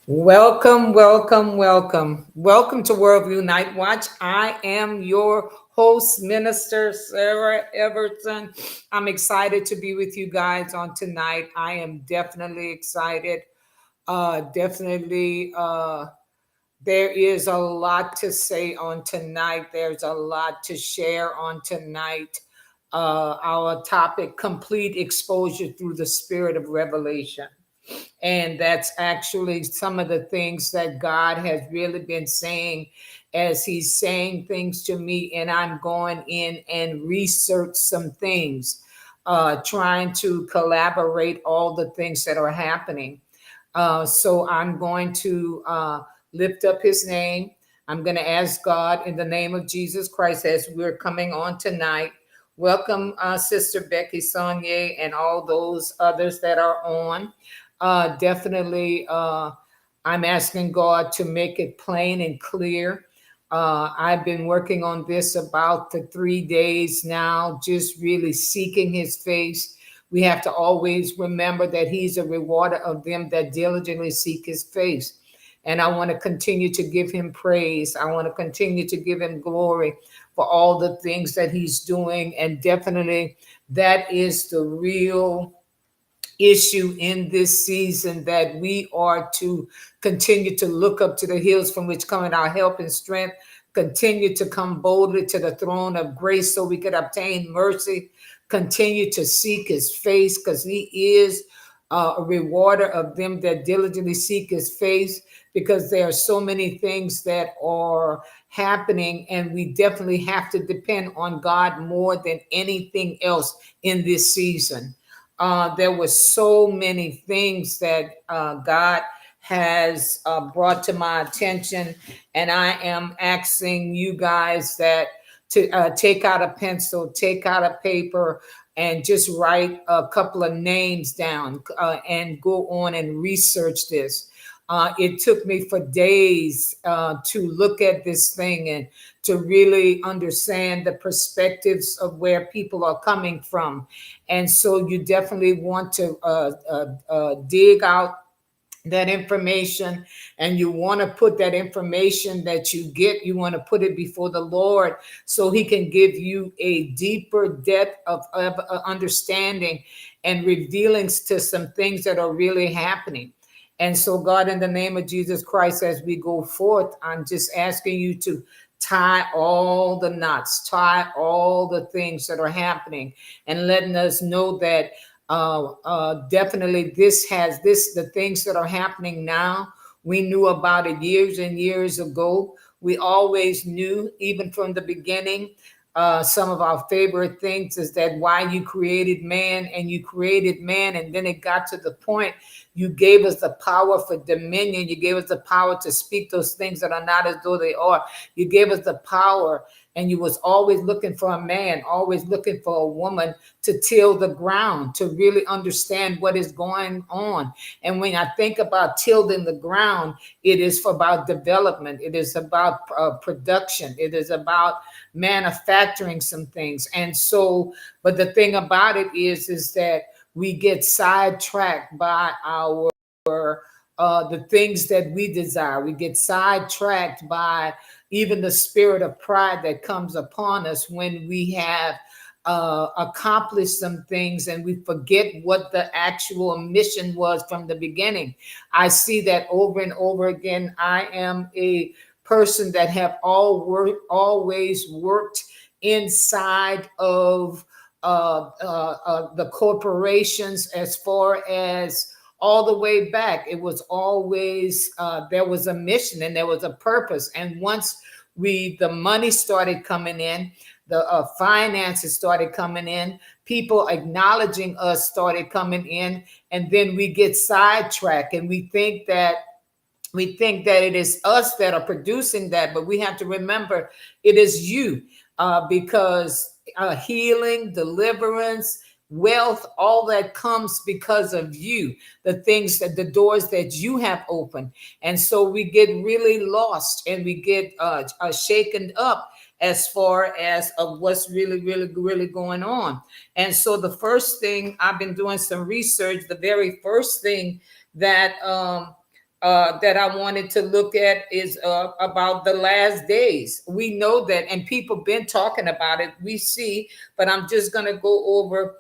Welcome, welcome, welcome. Welcome to Worldview Night Watch. I am your host, Minister Sarah Everton. I'm excited to be with you guys on tonight. I am definitely excited. Definitely, there is a lot to say on tonight. There's a lot to share on tonight. Our topic, complete exposure through the spirit of revelation. And that's actually some of the things that God has really been saying as He's saying things to me. And I'm going in and research some things, trying to collaborate all the things that are happening. So I'm going to lift up His name. I'm going to ask God in the name of Jesus Christ as we're coming on tonight. Welcome, Sister Becky Sonia, and all those others that are on. Definitely, I'm asking God to make it plain and clear. I've been working on this about the 3 days now, just really seeking His face. We have to always remember that He's a rewarder of them that diligently seek His face. And I want to continue to give Him praise. I want to continue to give Him glory for all the things that He's doing. And definitely, that is the real issue in this season, that we are to continue to look up to the hills from which cometh our help and strength, continue to come boldly to the throne of grace so we could obtain mercy, continue to seek His face, because He is a rewarder of them that diligently seek His face, because there are so many things that are happening, and we definitely have to depend on God more than anything else in this season. There were so many things that God has brought to my attention, and I am asking you guys that to take out a pencil, take out a paper, and just write a couple of names down and go on and research this. It took me for days to look at this thing and to really understand the perspectives of where people are coming from. And so you definitely want to dig out that information, and you want to put that information that you get, you want to put it before the Lord so He can give you a deeper depth of understanding and revealings to some things that are really happening. And so, God, in the name of Jesus Christ, as we go forth, I'm just asking you to tie all the knots, tie all the things that are happening, and letting us know that definitely the things that are happening now, we knew about it years and years ago. We always knew, even from the beginning. Some of our favorite things is that why you created man, and you created man, and then it got to the point you gave us the power for dominion. You gave us the power to speak those things that are not as though they are. You gave us the power, and you was always looking for a man, always looking for a woman to till the ground, to really understand what is going on. And when I think about tilling the ground, it is about development. It is about production. It is about manufacturing some things. And so, but the thing about it is that we get sidetracked by our the things that we desire. We get sidetracked by even the spirit of pride that comes upon us when we have accomplished some things, and we forget what the actual mission was from the beginning. I see that over and over again. I am a person that have always worked inside of the corporations, as far as all the way back. It was always there was a mission and there was a purpose. And once the money started coming in, the finances started coming in, people acknowledging us started coming in, and then we get sidetracked and we think that it is us that are producing that. But we have to remember it is you, because healing, deliverance, wealth, all that comes because of you, the doors that you have opened. And so we get really lost, and we get shaken up, as far as of what's really going on. And so the first thing, I've been doing some research. The very first thing that that I wanted to look at is about the last days. We know that, and people been talking about it. We see, but I'm just going to go over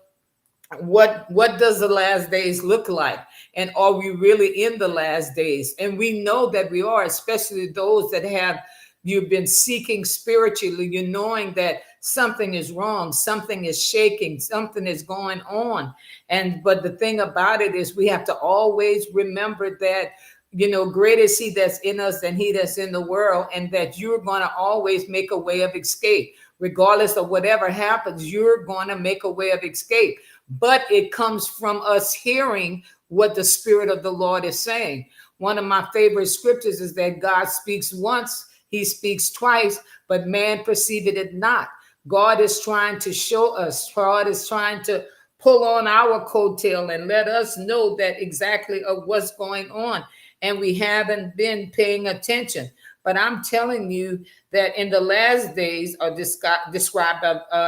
what does the last days look like, and are we really in the last days? And we know that we are, especially those that have, you've been seeking spiritually, you're knowing that something is wrong, something is shaking, something is going on. And but the thing about it is, we have to always remember that, you know, greater is he that's in us than he that's in the world, and that you're going to always make a way of escape. Regardless of whatever happens, you're going to make a way of escape. But it comes from us hearing what the Spirit of the Lord is saying. One of my favorite scriptures is that God speaks once, he speaks twice, but man perceived it not. God is trying to show us, God is trying to pull on our coattail and let us know that exactly of what's going on. And we haven't been paying attention. But I'm telling you that in the last days are described,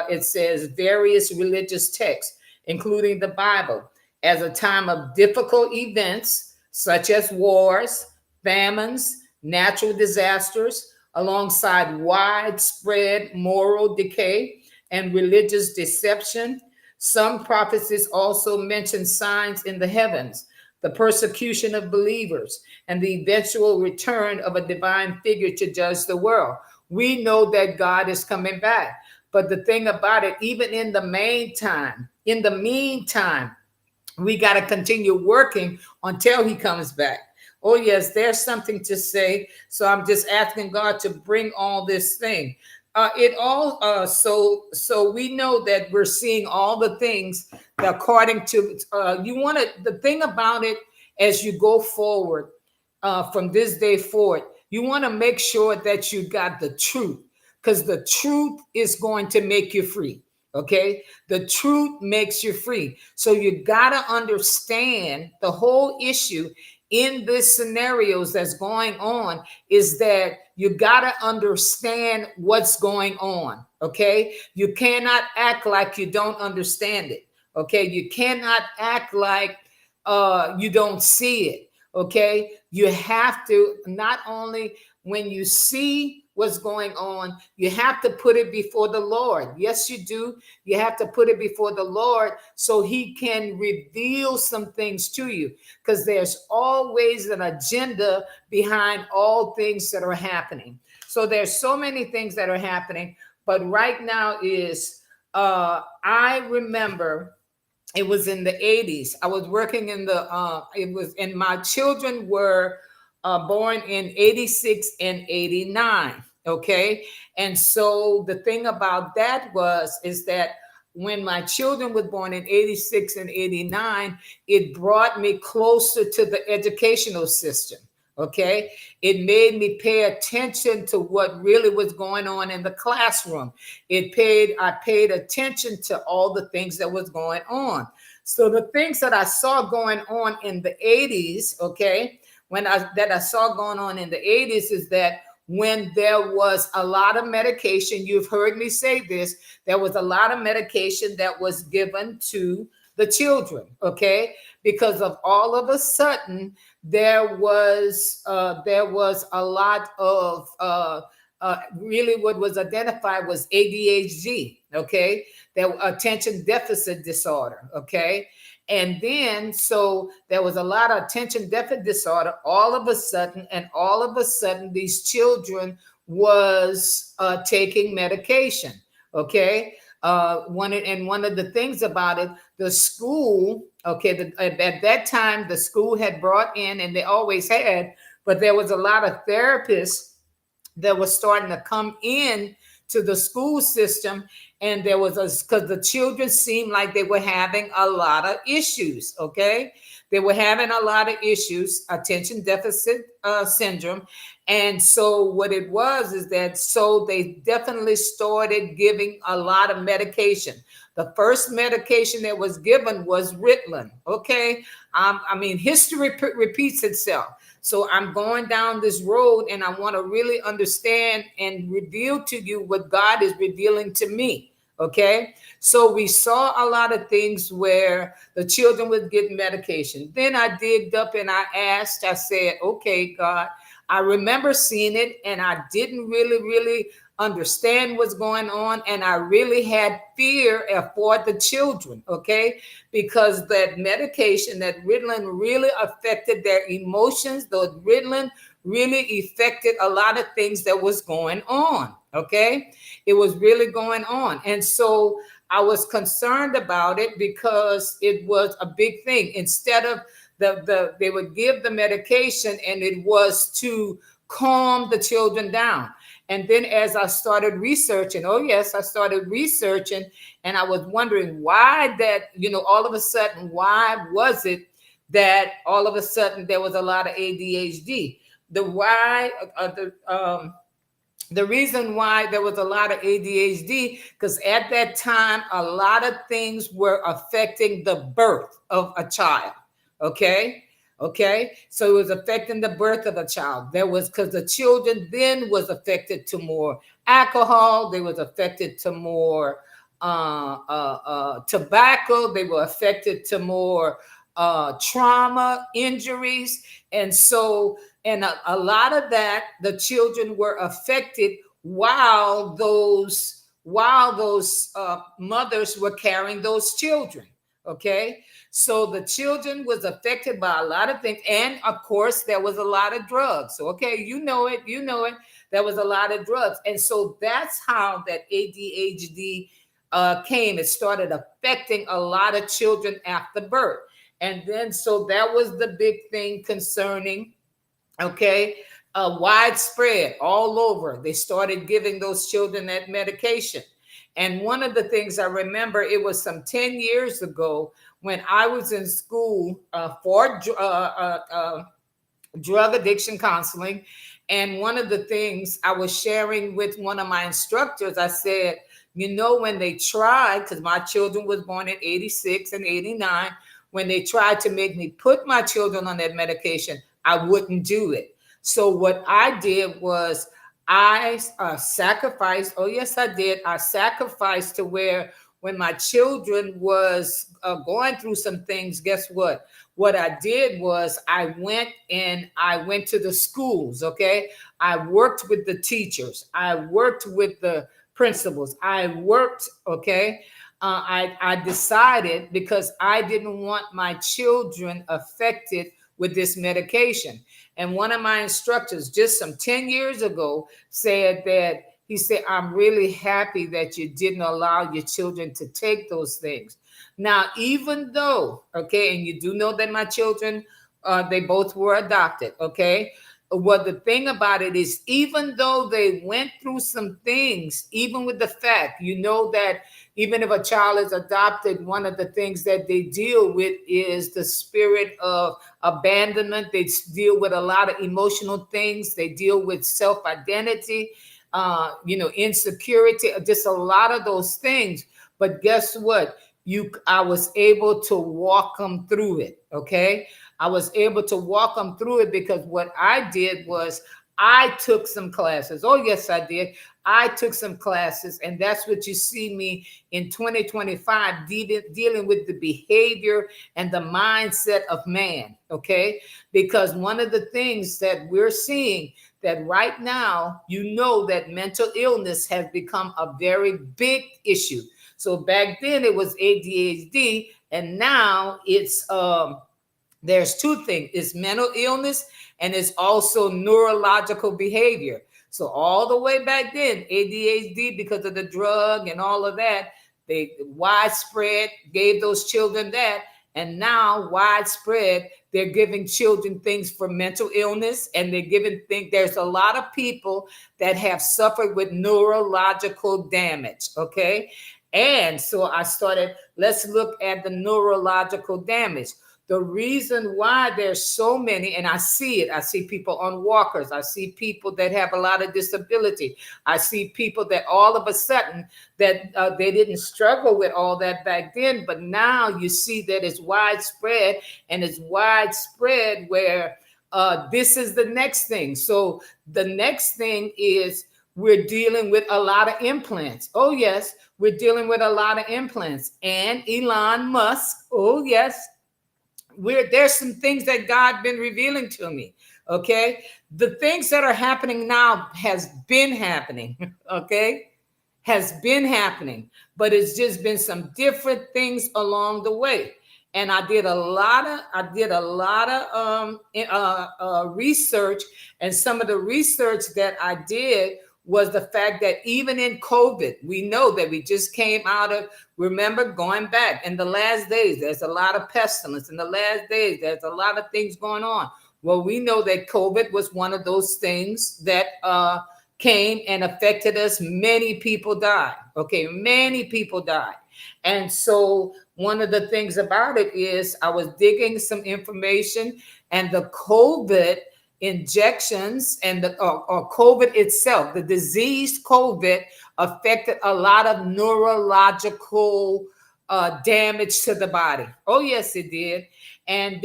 it says various religious texts, including the Bible, as a time of difficult events such as wars, famines, natural disasters, alongside widespread moral decay and religious deception. Some prophecies also mention signs in the heavens, the persecution of believers, and the eventual return of a divine figure to judge the world. We know that God is coming back. But the thing about it, even in the meantime, we got to continue working until he comes back. Oh, yes, there's something to say. So I'm just asking God to bring all this thing. It all so we know that we're seeing all the things that according to you want to, the thing about it, as you go forward from this day forward, you want to make sure that you got the truth, because the truth is going to make you free. Okay, the truth makes you free. So you got to understand the whole issue in this scenarios that's going on is that you got to understand what's going on. Okay, you cannot act like you don't understand it. Okay, you cannot act like you don't see it. Okay, you have to, not only when you see what's going on, you have to put it before the Lord. Yes, you do. You have to put it before the Lord so he can reveal some things to you, because there's always an agenda behind all things that are happening. So there's so many things that are happening, but right now is I remember it was in the 80s. I was working in the it was, and my children were born in 86 and 89. Okay, and so the thing about that is that when my children were born in 86 and 89, it brought me closer to the educational system. Okay, it made me pay attention to what really was going on in the classroom. I paid attention to all the things that was going on. So the things that I saw going on in the 80s, okay, that I saw going on in the 80s is that when there was a lot of medication, you've heard me say this, there was a lot of medication that was given to the children, okay, because of all of a sudden there was a lot of really what was identified was ADHD, okay, that attention deficit disorder, okay. And then, so there was a lot of attention deficit disorder all of a sudden, these children was taking medication, okay. One of the things about it, the school, okay, at that time, the school had brought in, and they always had, but there was a lot of therapists that was starting to come in to the school system, And there was because the children seemed like they were having a lot of issues. Okay, they were having a lot of issues, attention deficit syndrome. And so what it was is that, so they definitely started giving a lot of medication. The first medication that was given was Ritalin. Okay, I mean, history repeats itself. So I'm going down this road, and I want to really understand and reveal to you what God is revealing to me. Okay, so we saw a lot of things where the children would get medication. Then I digged up and I asked, I said, okay, God, I remember seeing it, and I didn't really understand what's going on. And I really had fear for the children, okay? Because that medication, that Ritalin, really affected their emotions. The Ritalin really affected a lot of things that was going on, okay? It was really going on. And so I was concerned about it because it was a big thing. Instead of they would give the medication, and it was to calm the children down. And then as I started researching, oh yes, I started researching, and I was wondering why that, all of a sudden, why was it that all of a sudden there was a lot of ADHD? The reason why there was a lot of ADHD, because at that time, a lot of things were affecting the birth of a child. Okay. Okay. So it was affecting the birth of a child. There was, because the children then was affected to more alcohol. They was affected to more tobacco. They were affected to more trauma, injuries. And so, and a lot of that, the children were affected while those mothers were carrying those children. Okay, so the children was affected by a lot of things, and of course there was a lot of drugs. So, okay, you know it. There was a lot of drugs, and so that's how that ADHD came. It started affecting a lot of children after birth, and then so that was the big thing concerning. Okay, widespread all over. They started giving those children that medication. And one of the things I remember, it was some 10 years ago when I was in school for drug addiction counseling. And one of the things I was sharing with one of my instructors, I said, when they tried, because my children was born in 86 and 89, when they tried to make me put my children on that medication, I wouldn't do it. So what I did was I sacrificed. Oh, yes, I did. I sacrificed to where when my children was going through some things, guess what? What I did was I went to the schools, okay? I worked with the teachers. I worked with the principals. I worked, okay? I decided, because I didn't want my children affected with this medication. And one of my instructors just some 10 years ago said that, he said, I'm really happy that you didn't allow your children to take those things. Now, even though, okay, and you do know that my children, they both were adopted, okay? Well, the thing about it is, even though they went through some things, even with the fact, that even if a child is adopted, one of the things that they deal with is the spirit of abandonment. They deal with a lot of emotional things. They deal with self-identity, insecurity, just a lot of those things. But guess what? I was able to walk them through it. Okay. I was able to walk them through it because what I did was I took some classes. Oh, yes, I did. I took some classes, and that's what you see me in 2025 dealing with the behavior and the mindset of man, okay? Because one of the things that we're seeing that right now, that mental illness has become a very big issue. So back then it was ADHD, and now it's there's two things. It's mental illness, and it's also neurological behavior. So all the way back then, ADHD, because of the drug and all of that, they widespread gave those children that. And now widespread, they're giving children things for mental illness, and they're giving things. There's a lot of people that have suffered with neurological damage. Okay. And so I started, let's look at the neurological damage. The reason why there's so many, and I see it, I see people on walkers, I see people that have a lot of disability, I see people that all of a sudden that they didn't struggle with all that back then, but now you see that it's widespread, and it's widespread where this is the next thing. So the next thing is we're dealing with a lot of implants. Oh yes, we're dealing with a lot of implants. And Elon Musk, oh yes, there's some things that God been revealing to me. Okay, the things that are happening now has been happening. Okay, has been happening, but it's just been some different things along the way. And I did a lot of research, and some of the research that I did was the fact that even in COVID, we know that we just came out of, remember, going back in the last days, there's a lot of pestilence. In the last days, there's a lot of things going on. Well, we know that COVID was one of those things that came and affected us. Many people died. Okay, many people died. And so one of the things about it is I was digging some information, and the COVID injections and the or COVID itself, the disease COVID affected a lot of neurological damage to the body. Oh yes, it did. And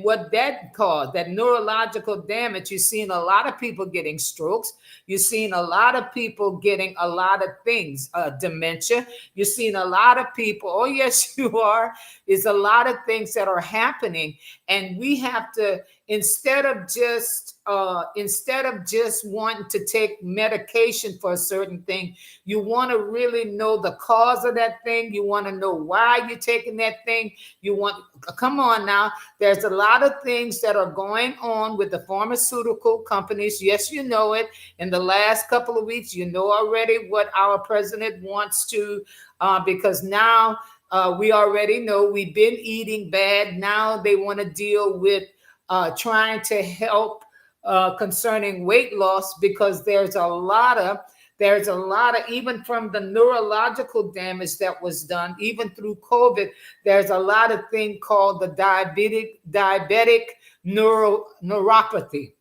what that caused, that neurological damage, you've seen a lot of people getting strokes. You've seen a lot of people getting a lot of things, dementia. You've seen a lot of people, oh yes, you are. It's a lot of things that are happening. And we have to, instead of just wanting to take medication for a certain thing, you want to really know the cause of that thing. You want to know why you're taking that thing. Come on now. There's a lot of things that are going on with the pharmaceutical companies. Yes, you know it. In the last couple of weeks, you know already what our president wants to, because now we already know we've been eating bad. Now they want to deal with trying to help concerning weight loss, because there's a lot of, even from the neurological damage that was done, even through COVID, there's a lot of thing called the diabetic neuropathy.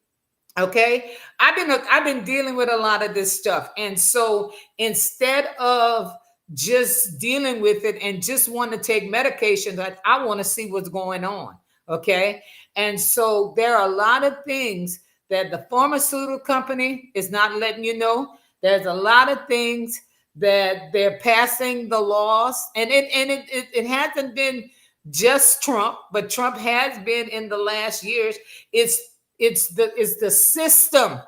Okay, I've been dealing with a lot of this stuff, and so instead of just dealing with it and just want to take medication, that I want to see what's going on. Okay, and so there are a lot of things that the pharmaceutical company is not letting you know. There's a lot of things that they're passing the laws, and it hasn't been just Trump, but Trump has been in the last years. It's the system,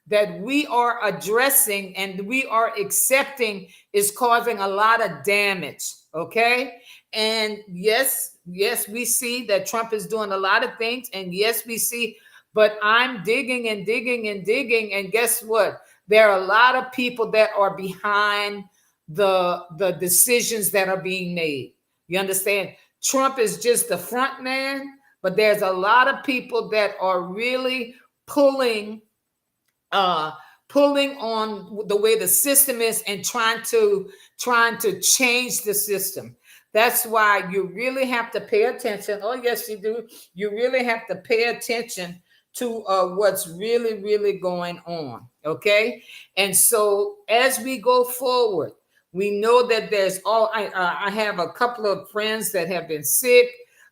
that we are addressing and we are accepting is causing a lot of damage. Okay, and yes, we see that Trump is doing a lot of things, and yes, we see, but I'm digging and digging and digging, and guess what? There are a lot of people that are behind the decisions that are being made. You understand? Trump is just the front man, but there's a lot of people that are really pulling on the way the system is, and trying to change the system. That's why you really have to pay attention. Oh yes, you do. You really have to pay attention to what's really going on. Okay, and so as we go forward, we know that there's I have a couple of friends that have been sick.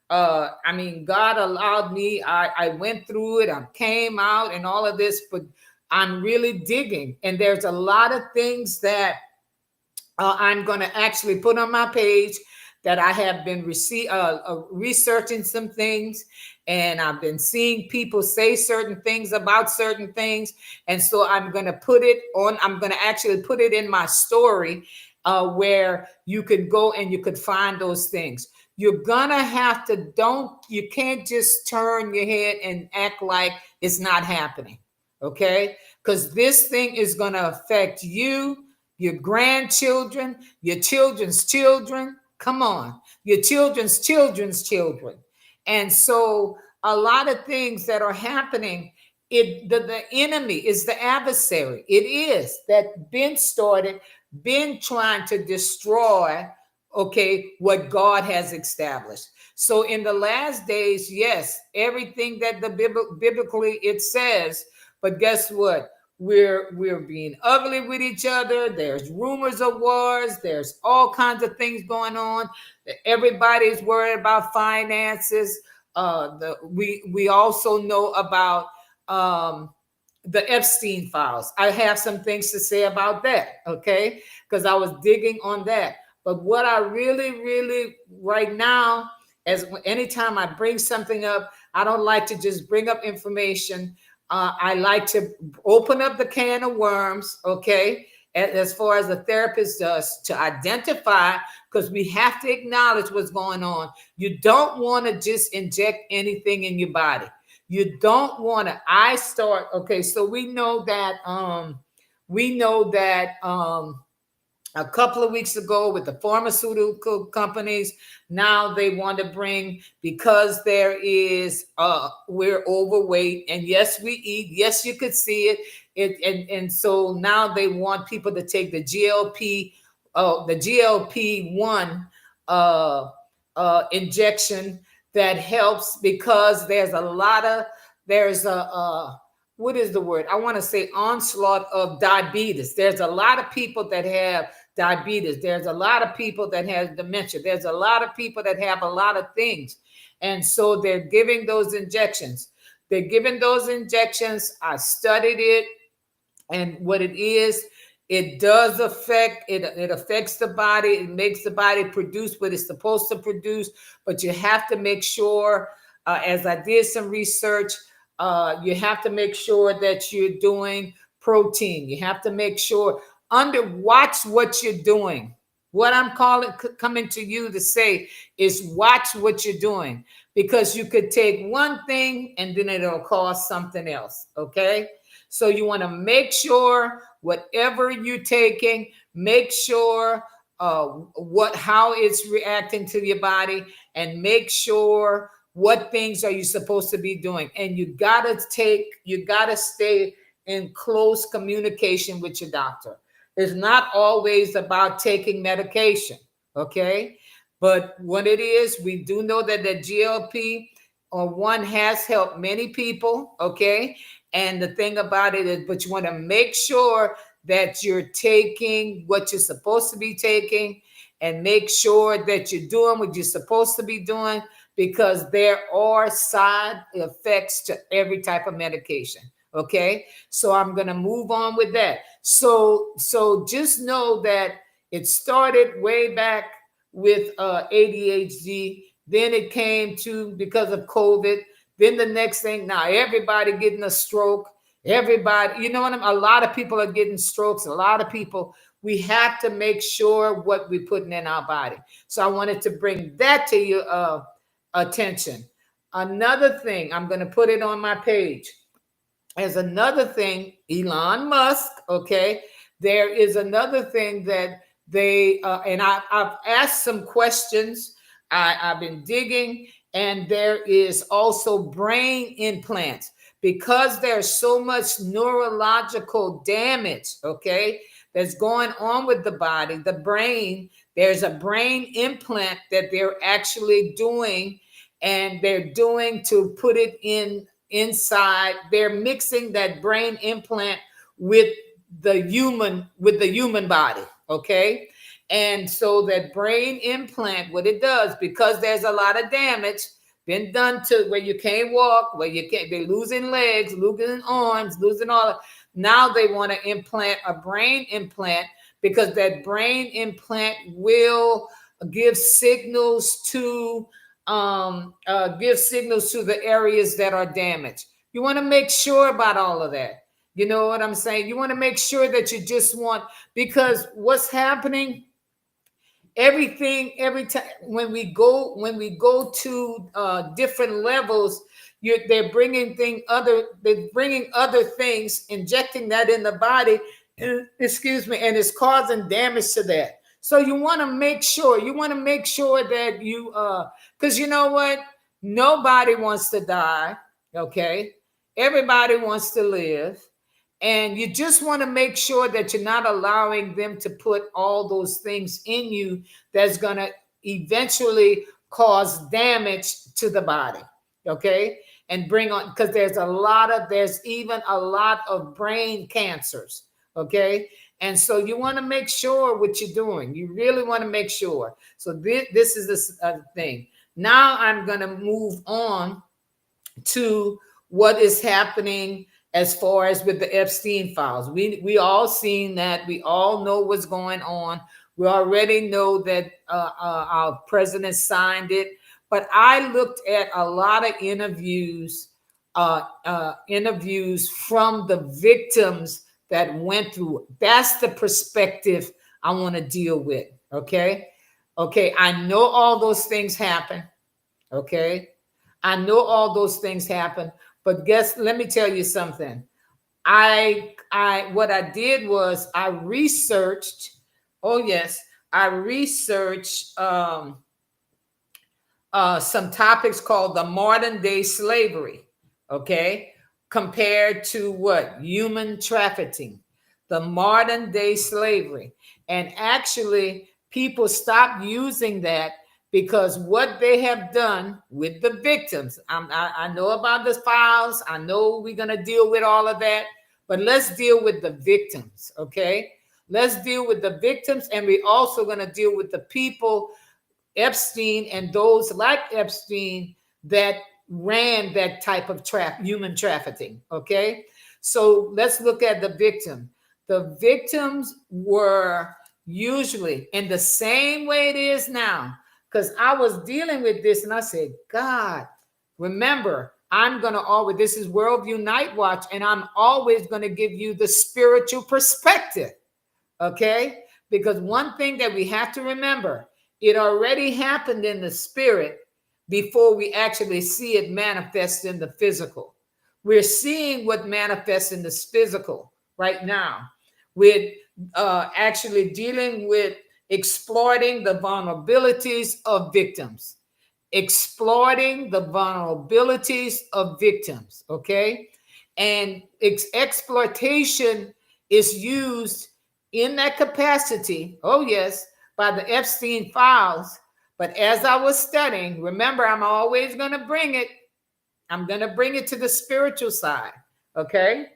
I mean, God allowed me. I went through it. I came out and all of this, but I'm really digging, and there's a lot of things that I'm going to actually put on my page, that I have been researching some things, and I've been seeing people say certain things about certain things, and so I'm going to put it on. I'm going to actually put it in my story, where you could go and you could find those things. You're gonna have to, you can't just turn your head and act like it's not happening. Okay, because this thing is going to affect you, your grandchildren, your children's children. Come on, your children's children's children. And so a lot of things that are happening, the enemy is the adversary. It is that been started, been trying to destroy, okay, what God has established. So in the last days, yes, everything that the biblically it says, but guess what? We're being ugly with each other. There's rumors of wars. There's all kinds of things going on. Everybody's worried about finances. We also know about um, the Epstein files. I have some things to say about that, okay? Because I was digging on that. But what I really right now, as anytime I bring something up, I don't like to just bring up information. I like to open up the can of worms, okay? As far as a therapist does, to identify, because we have to acknowledge what's going on. You don't want to just inject anything in your body. You don't want to. Okay, so we know that a couple of weeks ago with the pharmaceutical companies, now they want to bring, because there is we're overweight, and yes, we eat, yes, you could see and so now they want people to take the GLP-1 injection that helps, because there's a what is the word? I want to say onslaught of diabetes. There's a lot of people that have diabetes. There's a lot of people that have dementia. There's a lot of people that have a lot of things. And so they're giving those injections. They're giving those injections. I studied it, and what it is, it does affect it. It affects the body. It makes the body produce what it's supposed to produce. But you have to make sure, as I did some research, you have to make sure that you're doing protein. You have to make sure, watch what you're doing. What I'm coming to you to say is watch what you're doing, because you could take one thing and then it'll cause something else. Okay. So you want to make sure whatever you're taking, make sure how it's reacting to your body, and make sure what things are you supposed to be doing. And you gotta stay in close communication with your doctor. It's not always about taking medication, okay? But what it is, we do know that the GLP or one has helped many people, okay? And the thing about it is, but you want to make sure that you're taking what you're supposed to be taking, and make sure that you're doing what you're supposed to be doing, because there are side effects to every type of medication. Okay, so I'm going to move on with that. So just know that it started way back with ADHD. Then it came to, because of COVID. Then the next thing, now everybody getting a stroke. Everybody, you know what a lot of people are getting strokes. A lot of people. We have to make sure what we're putting in our body. So I wanted to bring that to your attention. Another thing, I'm going to put it on my page. As another thing, Elon Musk, okay, there is another thing that they, and I've asked some questions. I've been digging, and there is also brain implants, because there's so much neurological damage, okay, that's going on with the body, the brain. There's a brain implant that they're actually doing, and they're doing to put it inside. They're mixing that brain implant with the human body, okay? And so that brain implant, what it does, because there's a lot of damage been done to where you can't walk, where you can't, they're losing legs, losing arms, losing all. Now they want to implant a brain implant, because that brain implant will give signals to the areas that are damaged. You want to make sure about all of that. You know what I'm saying? You want to make sure that you just want, because what's happening, every time when we go to different levels, they're bringing other things, injecting that in the body, excuse me, and it's causing damage to that. So you want to make sure, that you, because you know what? Nobody wants to die, okay? Everybody wants to live. And you just want to make sure that you're not allowing them to put all those things in you that's going to eventually cause damage to the body, okay? And bring on, because there's even a lot of brain cancers, okay? And so you want to make sure what you're doing. You really want to make sure. So this is this thing. Now I'm going to move on to what is happening as far as with the Epstein files. We all seen that. We all know what's going on. We already know that our president signed it. But I looked at a lot of interviews from the victims that went through. That's the perspective I want to deal with. Okay. Okay. I know all those things happen. Okay. I know all those things happen, but let me tell you something. What I did was I researched. Oh yes, I researched some topics called the modern day slavery. Okay, compared to what? Human trafficking, the modern day slavery, and actually people stopped using that because what they have done with the victims. I know about the files. I know we're going to deal with all of that, but let's deal with the victims, okay? Let's deal with the victims, and we're also going to deal with the people, Epstein and those like Epstein that ran that type of human trafficking, okay? So let's look at the victim. The victims were usually in the same way it is now, because I was dealing with this and I said, God, remember, I'm going to always, this is Worldview Night Watch, and I'm always going to give you the spiritual perspective, okay? Because one thing that we have to remember, it already happened in the spirit before we actually see it manifest in the physical. We're seeing what manifests in the physical right now with actually dealing with exploiting the vulnerabilities of victims, exploiting the vulnerabilities of victims, okay? And exploitation is used in that capacity, oh yes, by the Epstein files. But as I was studying, remember, I'm always going to bring it. I'm going to bring it to the spiritual side, okay?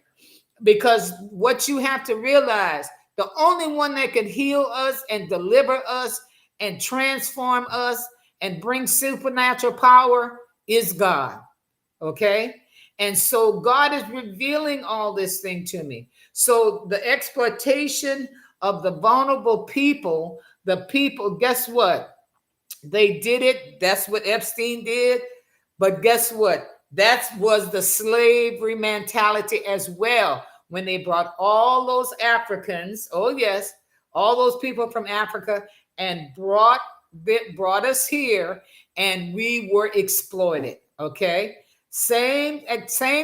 Because what you have to realize, the only one that can heal us and deliver us and transform us and bring supernatural power is God, okay? And so God is revealing all this thing to me. So the exploitation of the vulnerable people, guess what? They did it. That's what Epstein did. But guess what? That was the slavery mentality as well. When they brought all those Africans, oh yes, all those people from Africa, and brought us here, and we were exploited. Okay, same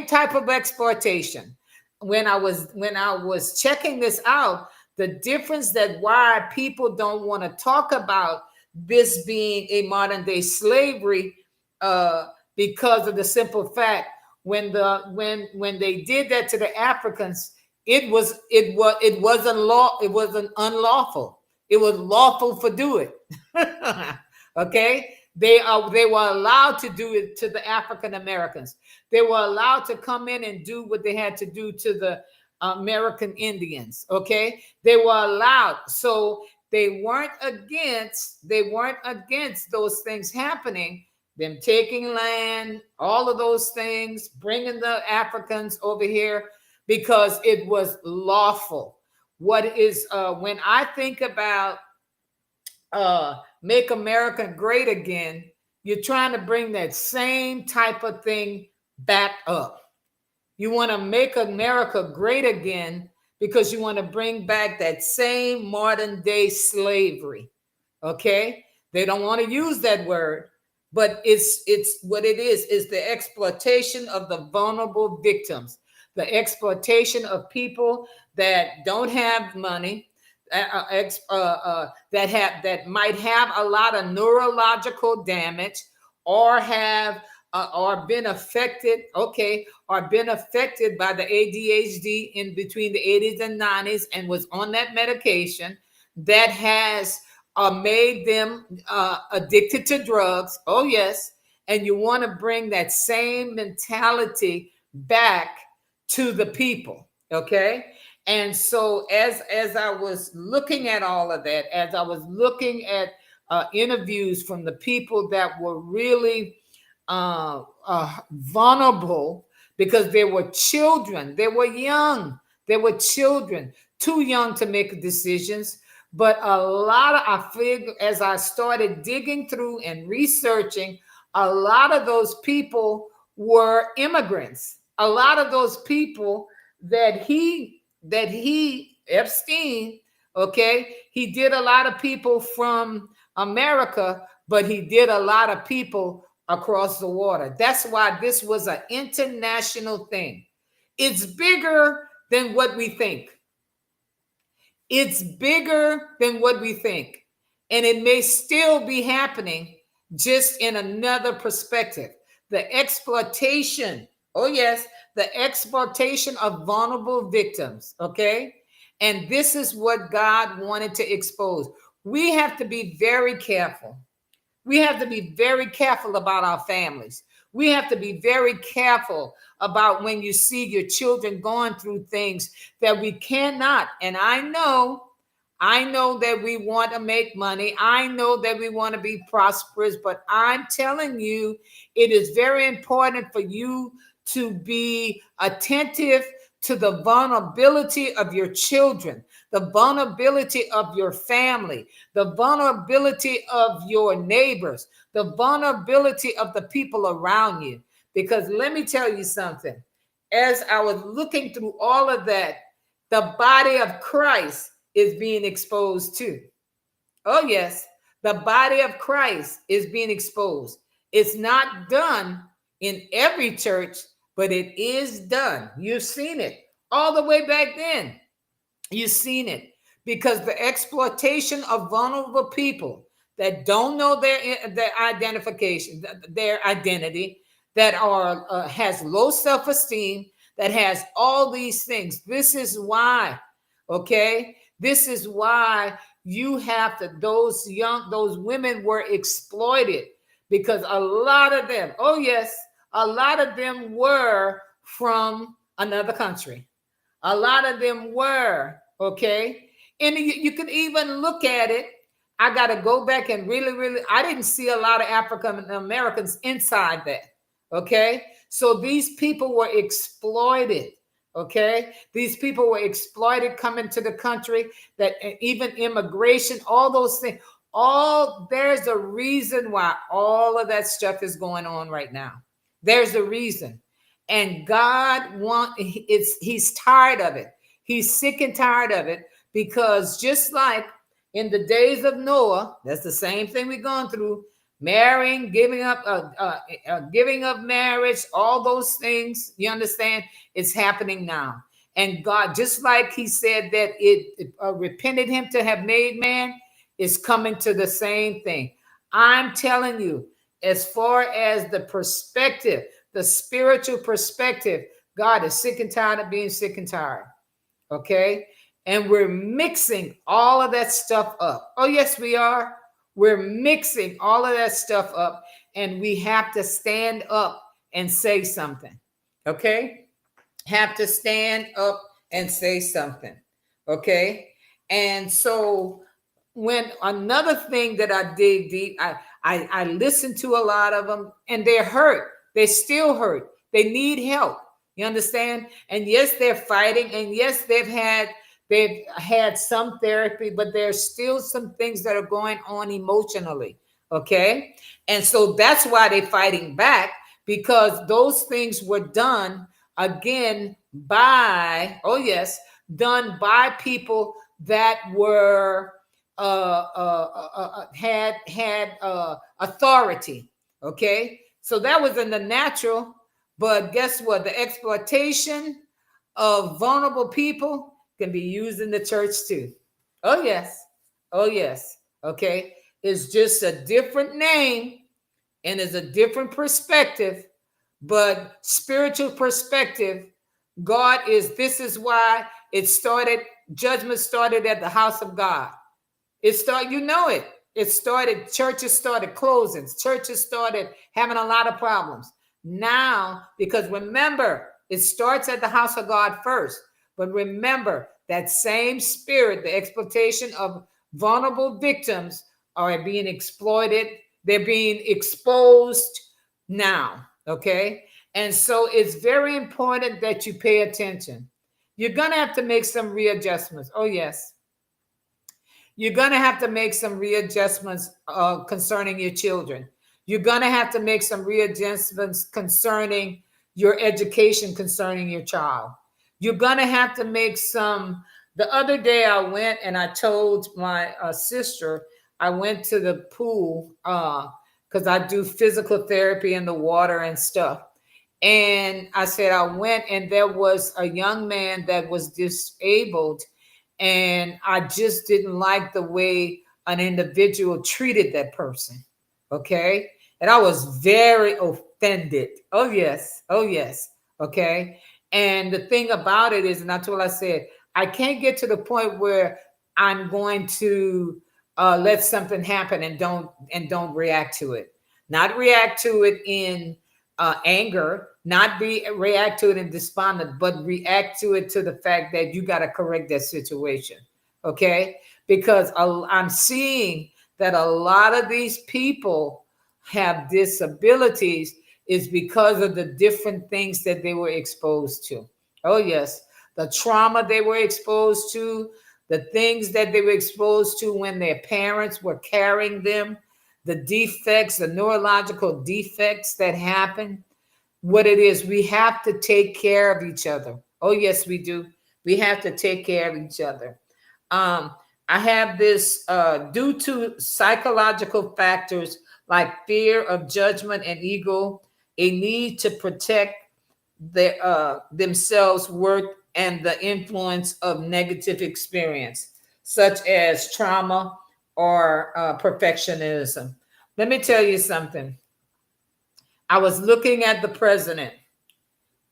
type of exploitation. When I was checking this out, the difference that why people don't want to talk about this being a modern day slavery, because of the simple fact when they did that to the Africans, it wasn't law, it wasn't unlawful. It was lawful for do it. Okay, they were allowed to do it to the African Americans. They were allowed to come in and do what they had to do to the American Indians. Okay, they were allowed. So they weren't against those things happening, them taking land, all of those things, bringing the Africans over here, because it was lawful. What is when I think about make America great again, you're trying to bring that same type of thing back up. You want to make America great again because you want to bring back that same modern day slavery. Okay? They don't want to use that word, but it's what it is the exploitation of the vulnerable victims, the exploitation of people that don't have money, that might have a lot of neurological damage, or have or been affected, okay, or been affected by the ADHD in between the 80s and 90s and was on that medication that has made them addicted to drugs. Oh, yes. And you want to bring that same mentality back to the people. Okay. And so as I was looking at all of that, as I was looking at interviews from the people that were really vulnerable, because they were children, they were young, they were children, too young to make decisions. But a lot of, I figured as I started digging through and researching, a lot of those people were immigrants. A lot of those people that he Epstein, okay, he did a lot of people from America, but he did a lot of people across the water. That's why this was an international thing. It's bigger than what we think. It's bigger than what we think. And it may still be happening, just in another perspective. The exploitation, oh yes, the exploitation of vulnerable victims, okay? And this is what God wanted to expose. We have to be very careful. We have to be very careful about our families. We have to be very careful about when you see your children going through things that we cannot. And I know that we want to make money. I know that we want to be prosperous, but I'm telling you, it is very important for you to be attentive to the vulnerability of your children, the vulnerability of your family, the vulnerability of your neighbors, the vulnerability of the people around you. Because let me tell you something. As I was looking through all of that, the body of Christ is being exposed too. Oh, yes, the body of Christ is being exposed. It's not done in every church, but it is done. You've seen it all the way back then. You've seen it, because the exploitation of vulnerable people that don't know their identification, their identity, that are has low self-esteem, that has all these things. This is why, okay? This is why you have to, those women were exploited, because a lot of them, oh yes, a lot of them were from another country. A lot of them were, okay? And you can even look at it. I got to go back and really, I didn't see a lot of African Americans inside that, okay? So these people were exploited, okay? These people were exploited coming to the country, that even immigration, all those things, there's a reason why all of that stuff is going on right now. There's a reason. And he's tired of it. He's sick and tired of it, because just like in the days of Noah, that's the same thing we're going through. Marrying, giving up marriage, all those things, you understand, it's happening now. And God, just like he said that it repented him to have made man, is coming to the same thing. I'm telling you, as far as the perspective, the spiritual perspective, God is sick and tired of being sick and tired. Okay? And we're mixing all of that stuff up. Oh, yes, we are. We're mixing all of that stuff up, and we have to stand up and say something. Okay? Have to stand up and say something. Okay? And so when another thing that I dig deep, I listen to a lot of them, and they're hurt. They're still hurt. They need help. You understand? And yes, they're fighting, and yes, they've had some therapy, but there's still some things that are going on emotionally. Okay? And so that's why they're fighting back, because those things were done again by, oh yes, done by people that were had authority. Okay, so that was in the natural, but guess what? The exploitation of vulnerable people can be used in the church too. Oh, yes. Oh, yes. Okay. It's just a different name and it's a different perspective, but spiritual perspective, God is, this is why it started, judgment started at the house of God. It started, you know it. It started, churches started closing, churches started having a lot of problems. Now, because remember, it starts at the house of God first. But remember, that same spirit, the exploitation of vulnerable victims are being exploited, they're being exposed now. Okay. And so it's very important that you pay attention. You're going to have to make some readjustments. Oh, yes. You're going to have to make some readjustments concerning your children. You're going to have to make some readjustments concerning your education, concerning your child. You're going to have to make some. The other day I went and I told my sister, I went to the pool because I do physical therapy in the water and stuff. And I said, I went and there was a young man that was disabled and I just didn't like the way an individual treated that person. Okay. And I was very offended. Oh, yes. Oh, yes. Okay. And the thing about it is, and that's what I said, I can't get to the point where I'm going to let something happen and don't react to it. Not react to it in anger, not be react to it in despondent, but react to it to the fact that you got to correct that situation. Okay, because I'm seeing that a lot of these people have disabilities is because of the different things that they were exposed to. Oh yes, the trauma they were exposed to, the things that they were exposed to when their parents were carrying them, the defects, the neurological defects that happen. What it is, we have to take care of each other. Oh, yes, we do. We have to take care of each other. Um, I have this due to psychological factors like fear of judgment and ego, a need to protect themselves, worth, and the influence of negative experience, such as trauma or perfectionism. Let me tell you something. I was looking at the president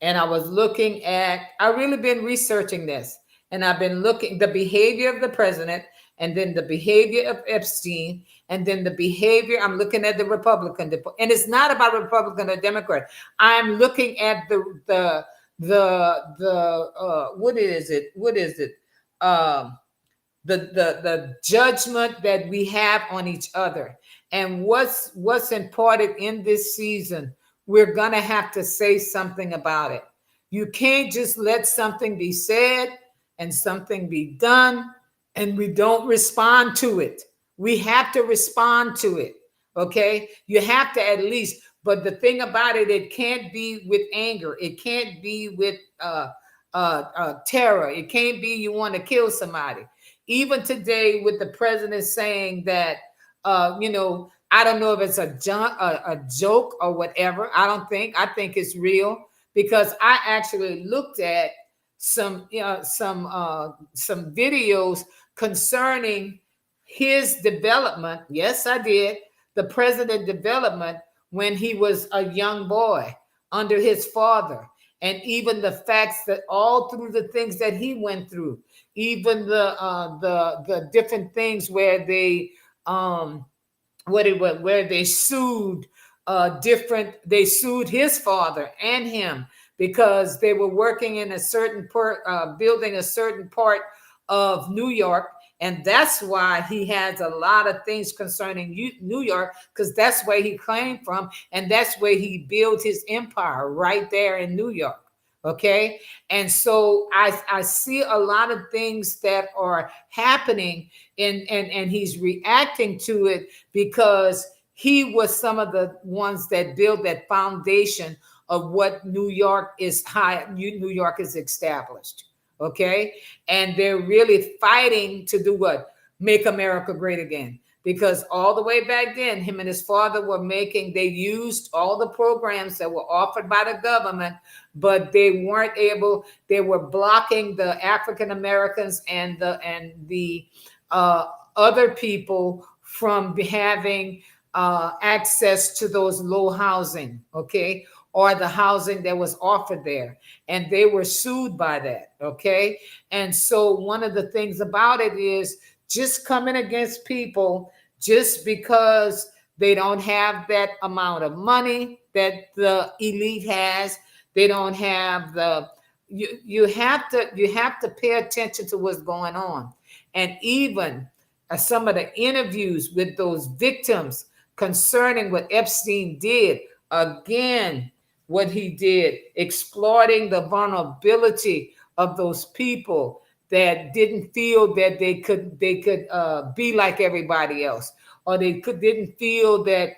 and I was looking at, I really been researching this and I've been looking the behavior of the president and then the behavior of Epstein and then the behavior, I'm looking at the Republican, and it's not about Republican or Democrat. I'm looking at what is it? What is it? The judgment that we have on each other and what's important in this season. We're gonna have to say something about it. You can't just let something be said and something be done and we don't respond to it. We have to respond to it. Okay, you have to at least. But the thing about it, it can't be with anger, it can't be with terror, it can't be you want to kill somebody. Even today, with the president saying that, I don't know if it's a joke or whatever. I think it's real because I actually looked at some videos concerning his development. Yes, I did. The president development when he was a young boy under his father, and even the facts that all through the things that he went through, even the different things where they where they sued they sued his father and him because they were working in a certain building a certain part of New York. And that's why he has a lot of things concerning New York, because that's where he came from. And that's where he built his empire, right there in New York. Okay. And so I see a lot of things that are happening and he's reacting to it because he was some of the ones that built that foundation of what New York is New York is established. Okay. And they're really fighting to do what? Make America great again. Because all the way back then, him and his father they used all the programs that were offered by the government, but they weren't able, they were blocking the African Americans and the other people from having access to those low housing, okay, or the housing that was offered there. And they were sued by that, okay? And so one of the things about it is just coming against people just because they don't have that amount of money that the elite has. They don't have the you have to pay attention to what's going on. And even some of the interviews with those victims concerning what Epstein did, again, what he did, exploiting the vulnerability of those people that didn't feel that they could be like everybody else, or didn't feel that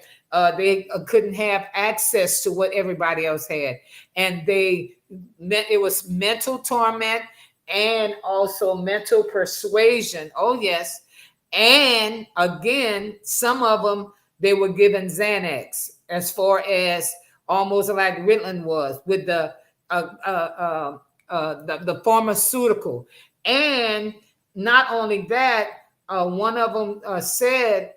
they couldn't have access to what everybody else had, and it was mental torment and also mental persuasion. Oh yes, and again, some of them they were given Xanax, as far as almost like Ritalin was with the pharmaceutical. And not only that, one of them said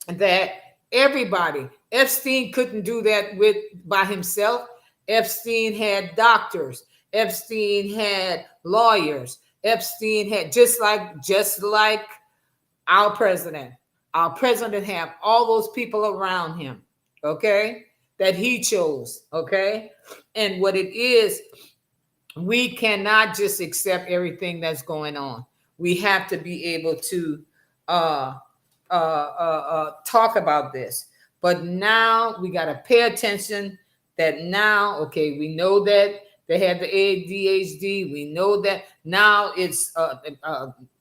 that everybody, Epstein couldn't do that with by himself. Epstein had doctors. Epstein had lawyers. Epstein had just like our president. Our president have all those people around him, okay, that he chose, okay? And what it is, we cannot just accept everything that's going on. We have to be able to uh, talk about this. But now we got to pay attention that now, okay, we know that they had the ADHD. We know that now it's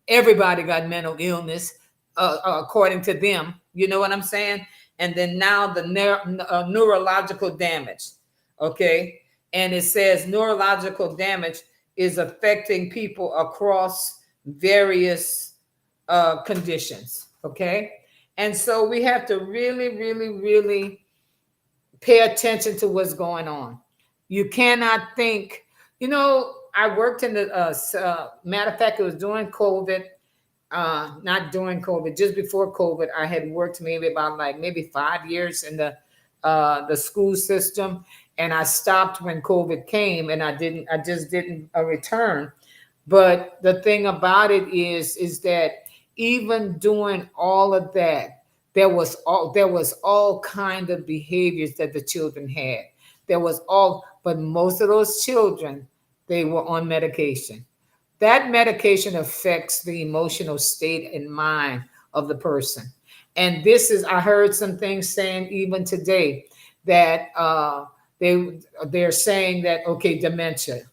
everybody got mental illness, according to them. You know what I'm saying? And then now the neurological damage, okay? And it says neurological damage is affecting people across various conditions, okay? And so we have to really, really, really pay attention to what's going on. You cannot think, I worked in the, matter of fact, it was during COVID, not during COVID, just before COVID. I had worked maybe about like maybe 5 years in the school system, and I stopped when COVID came, and I just didn't return. But the thing about it is that even doing all of that, there was all kind of behaviors that the children had. But most of those children, they were on medication. That medication affects the emotional state and mind of the person. And I heard some things saying even today that they're saying that, okay, dementia,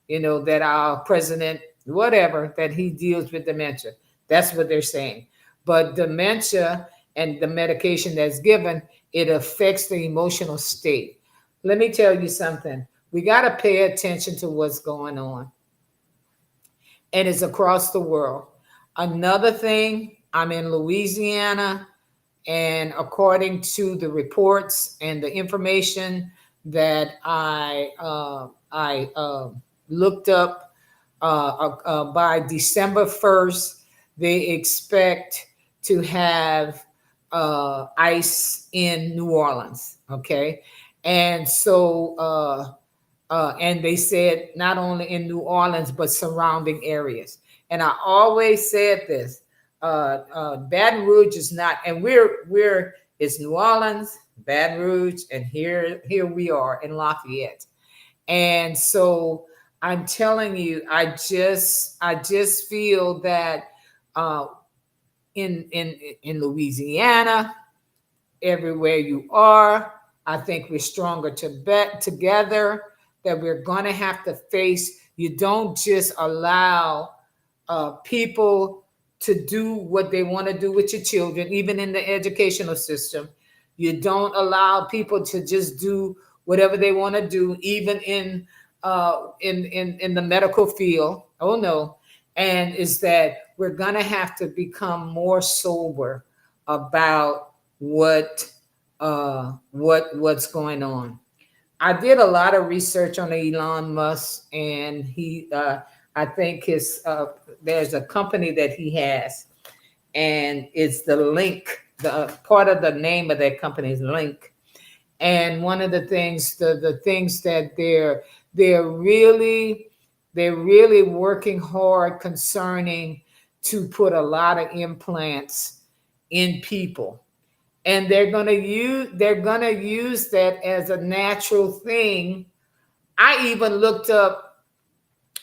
that our president, whatever, that he deals with dementia. That's what they're saying. But dementia and the medication that's given, it affects the emotional state. Let me tell you something. We got to pay attention to what's going on, and it's across the world. Another thing, I'm in Louisiana, and according to the reports and the information that I looked up, by December 1st, they expect to have ice in New Orleans. Okay, and so and they said not only in New Orleans but surrounding areas. And I always said this: Baton Rouge is not, and we're it's New Orleans, Baton Rouge, and here we are in Lafayette. And so I'm telling you, I just feel that uh, in Louisiana, everywhere you are, I think we're stronger to bet together, that we're going to have to face. You don't just allow people to do what they want to do with your children, even in the educational system. You don't allow people to just do whatever they want to do, even in the medical field. Oh no. And is that we're gonna have to become more sober about what's going on. I did a lot of research on Elon Musk, and I think there's a company that he has, and it's the Link. The part of the name of that company is Link. And one of the things, the things that they're really they're really working hard concerning to put a lot of implants in people, and they're gonna use that as a natural thing. I even looked up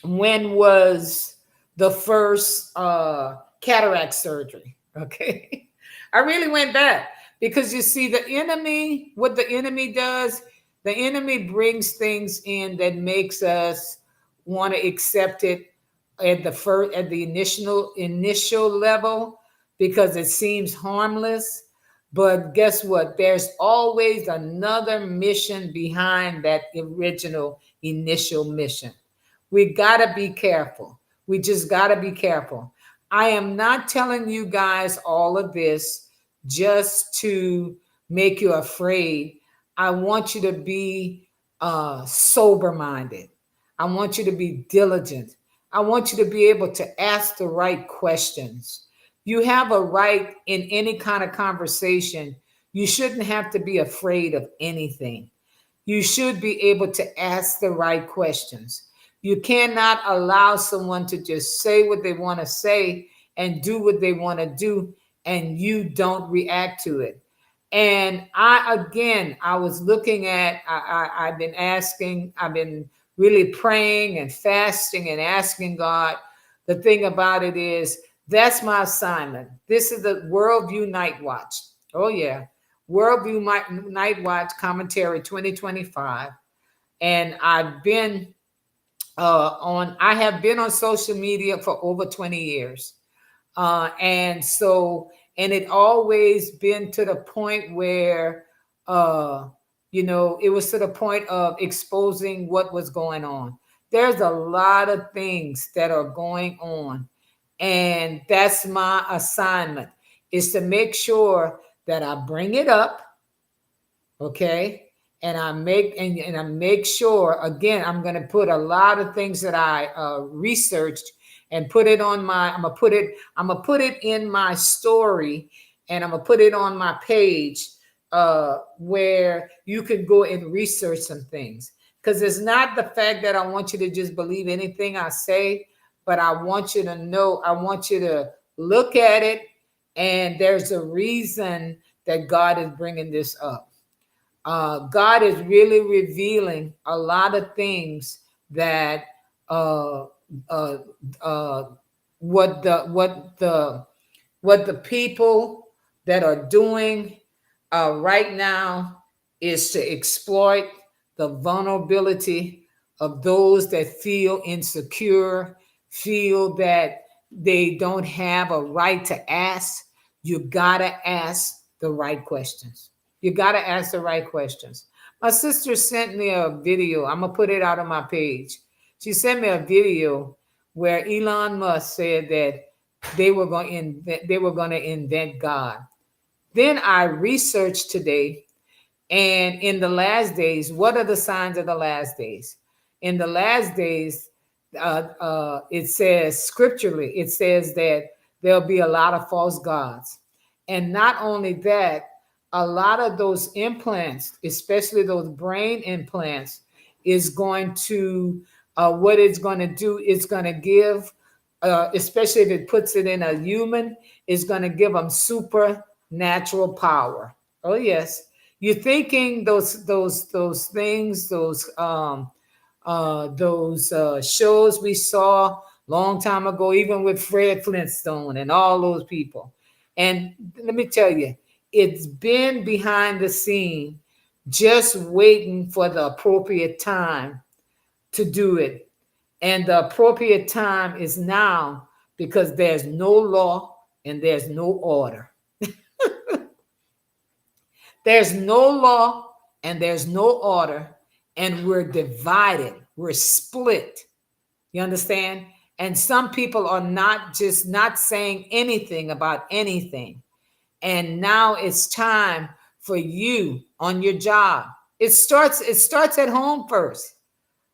when was the first cataract surgery. Okay. I really went back because you see, the enemy, what the enemy does, the enemy brings things in that makes us want to accept it at the first, at the initial level, because it seems harmless. But guess what? There's always another mission behind that original initial mission. We got to be careful. We just got to be careful. I am not telling you guys all of this just to make you afraid. I want you to be sober minded. I want you to be diligent. I want you to be able to ask the right questions. You have a right in any kind of conversation. You shouldn't have to be afraid of anything. You should be able to ask the right questions. You cannot allow someone to just say what they want to say and do what they want to do, and you don't react to it. And I was looking at, I've been asking, I've been really praying and fasting and asking God. The thing about it is, that's my assignment. This is the Worldview Night Watch. Oh, yeah. Worldview Night Watch Commentary 2025. And I have been on social media for over 20 years. And it always been to the point where, it was to the point of exposing what was going on. There's a lot of things that are going on, and that's my assignment, is to make sure that I bring it up, okay, and I make sure, again, I'm going to put a lot of things that I researched and put it on my, I'm gonna put it in my story, and I'm gonna put it on my page, where you can go and research some things. Because it's not the fact that I want you to just believe anything I say, but I want you to know, I want you to look at it, and there's a reason that God is bringing this up. God is really revealing a lot of things that uh, uh, uh, what the people that are doing right now is to exploit the vulnerability of those that feel insecure, feel that they don't have a right to ask. You gotta ask the right questions. You gotta ask the right questions. My sister sent me a video. I'm gonna put it out on my page. She sent me a video where Elon Musk said that they were going to invent God. Then I researched today, and in the last days, what are the signs of the last days? In the last days, it says scripturally, it says that there'll be a lot of false gods. And not only that, a lot of those implants, especially those brain implants, is going to, what it's going to do, it's going to give, especially if it puts it in a human, it's going to give them supernatural power. Oh, yes. You're thinking those things, those shows we saw long time ago, even with Fred Flintstone and all those people. And let me tell you, it's been behind the scene, just waiting for the appropriate time to do it. And the appropriate time is now, because there's no law and there's no order. There's no law and there's no order, and we're divided, we're split. You understand? And some people are not saying anything about anything. And now it's time for you on your job. It starts at home first.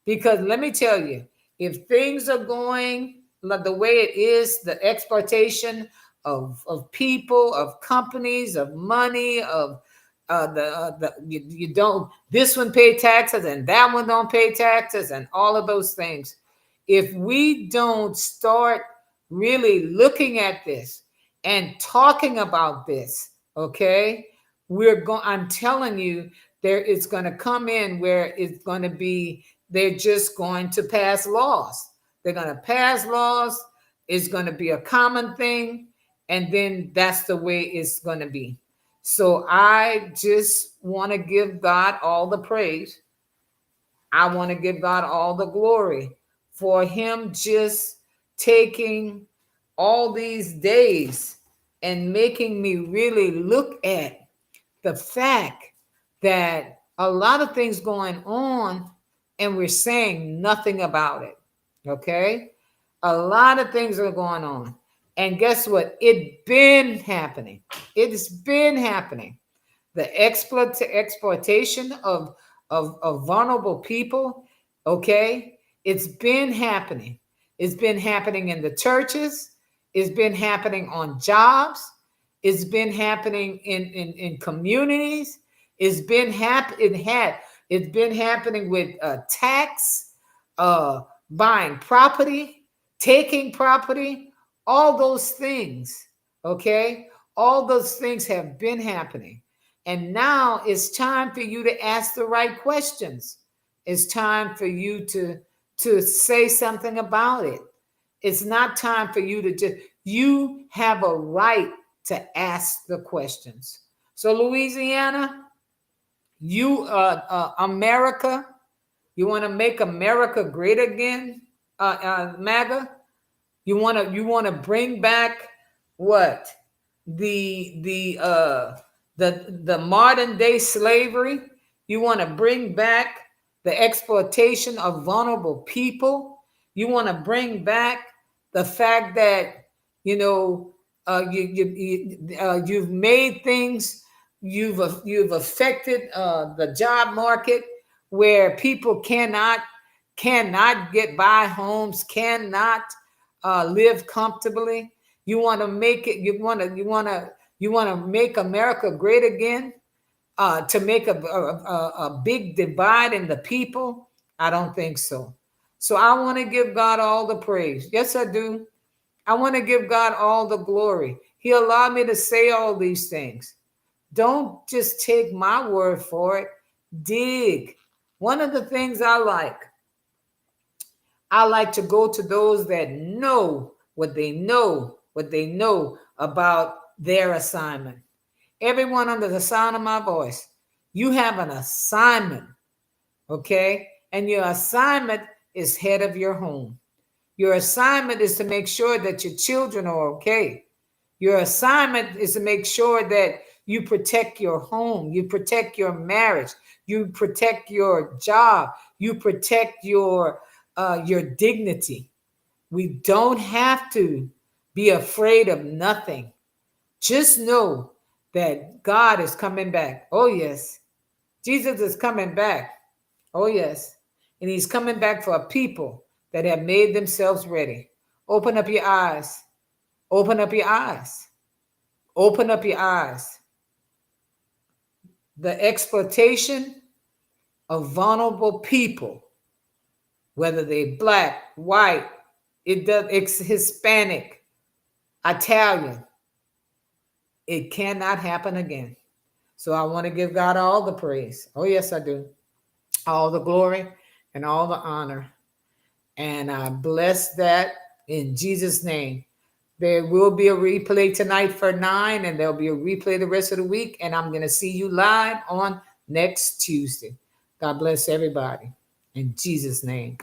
Because let me tell you, if things are going like the way it is, the exploitation of people, of companies, of money, of you don't, this one pay taxes and that one don't pay taxes and all of those things. If we don't start really looking at this and talking about this, okay, I'm telling you, there is going to come in where it's going to be, they're just going to pass laws. They're going to pass laws. It's going to be a common thing. And then that's the way it's going to be. So I just want to give God all the praise. I want to give God all the glory for him just taking all these days and making me really look at the fact that a lot of things going on and we're saying nothing about it. Okay? A lot of things are going on. And guess what? It's been happening. It's been happening. The exploitation of vulnerable people, okay? It's been happening. It's been happening in the churches. It's been happening on jobs. It's been happening in communities. It's been it's been happening with tax, buying property, taking property, all those things. Okay, all those things have been happening, and now it's time for you to ask the right questions. It's time for you to say something about it. It's not time for you to just. You have a right to ask the questions. So Louisiana, you America, you want to make America great again, MAGA. You want to bring back what the modern day slavery. You want to bring back the exploitation of vulnerable people. You want to bring back the fact that you know you've made things, you've affected the job market where people cannot get by homes, cannot live comfortably. You want to make it. You want to make America great again. To make a big divide in the people. I don't think so. So I want to give God all the praise. Yes, I do. I want to give God all the glory. He allowed me to say all these things. Don't just take my word for it. Dig. One of the things I like to go to those that know what they know about their assignment. Everyone under the sound of my voice, you have an assignment, okay? And your assignment is head of your home. Your assignment is to make sure that your children are okay. Your assignment is to make sure that you protect your home, you protect your marriage, you protect your job, you protect your dignity. We don't have to be afraid of nothing. Just know that God is coming back. Oh, yes. Jesus is coming back. Oh, yes. And he's coming back for a people that have made themselves ready. Open up your eyes. Open up your eyes. Open up your eyes. The exploitation of vulnerable people, whether they black, white, it's Hispanic, Italian, it cannot happen again. So I want to give God all the praise. Oh, yes, I do. All the glory and all the honor. And I bless that in Jesus' name. There will be a replay tonight for 9, and there'll be a replay the rest of the week. And I'm going to see you live on next Tuesday. God bless everybody. In Jesus' name.